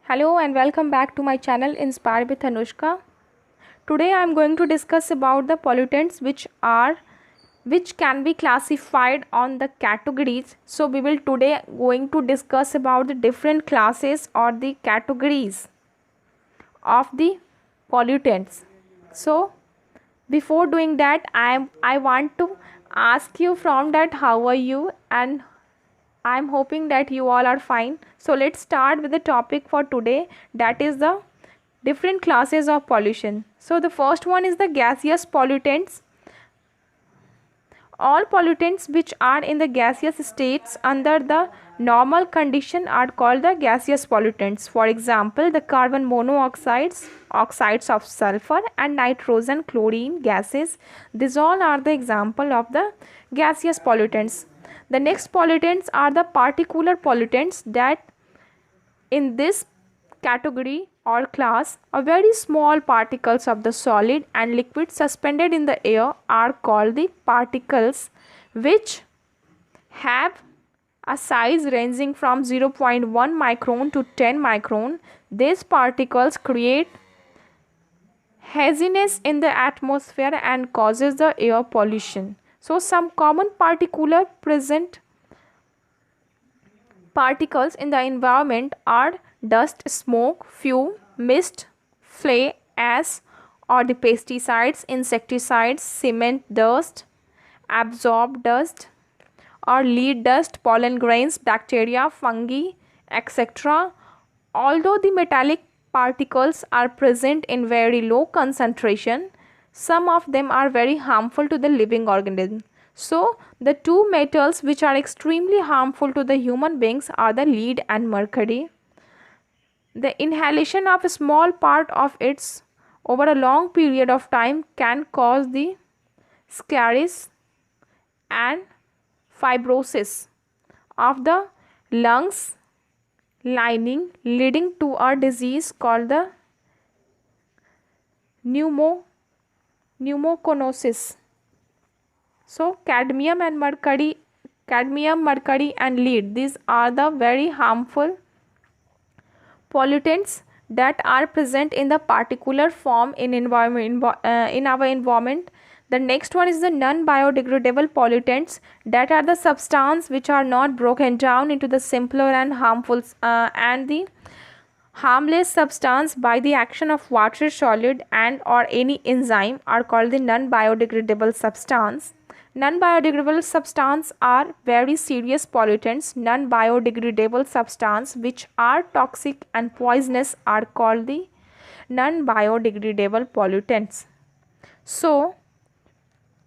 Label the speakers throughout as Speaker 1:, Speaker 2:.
Speaker 1: Hello and welcome back to my channel Inspired with Anushka. Today I am going to discuss about the pollutants which can be classified on the categories. So we will today going to discuss about the different classes or the categories of the pollutants. So before doing that I want to ask you from that how are you, and I'm hoping that you all are fine. So let's start with the topic for today, that is the different classes of pollution. So the first one is the gaseous pollutants. All pollutants which are in the gaseous states under the normal condition are called the gaseous pollutants. For example, the carbon monoxides, oxides of sulfur and nitrogen, chlorine gases. These all are the example of the gaseous pollutants. The next pollutants are the particular pollutants, that in this category or class, a very small particles of the solid and liquid suspended in the air are called the particles, which have a size ranging from 0.1 micron to 10 micron. These particles create haziness in the atmosphere and causes the air pollution. So some common particular present particles in the environment are dust, smoke, fume, mist, flay, ash or the pesticides, insecticides, cement dust, absorbed dust or lead dust, pollen grains, bacteria, fungi, etc. Although the metallic particles are present in very low concentration, some of them are very harmful to the living organism. So, the two metals which are extremely harmful to the human beings are the lead and mercury. The inhalation of a small part of it over a long period of time can cause the scaries and fibrosis of the lungs lining, leading to a disease called the pneumoconiosis. So cadmium, mercury and lead, these are the very harmful pollutants that are present in the particular form in our environment. The next one is the non-biodegradable pollutants, that are the substances which are not broken down into the simpler and harmful and the harmless substance by the action of water, solid and or any enzyme are called the non-biodegradable substance. Non-biodegradable substances are very serious pollutants. Non-biodegradable substances which are toxic and poisonous are called the non-biodegradable pollutants. So,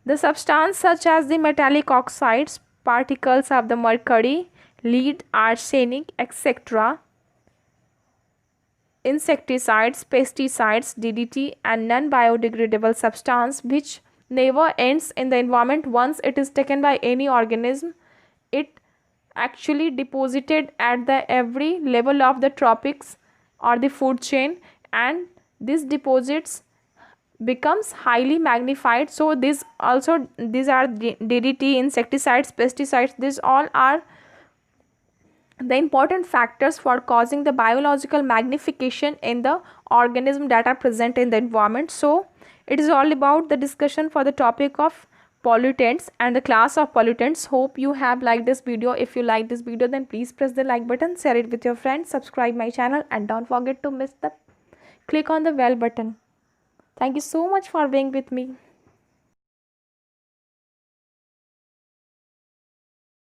Speaker 1: the substances such as the metallic oxides, particles of the mercury, lead, arsenic, etc., insecticides, pesticides, DDT and non-biodegradable substance which never ends in the environment. Once it is taken by any organism, it actually deposited at the every level of the tropics or the food chain, and these deposits becomes highly magnified. So these are DDT, insecticides, pesticides, these all are the important factors for causing the biological magnification in the organism that are present in the environment. So it is all about the discussion for the topic of pollutants and the class of pollutants. Hope you have liked this video. If you like this video, then please press the like button, share it with your friends, subscribe my channel and don't forget to click on the bell button. Thank you so much for being with me.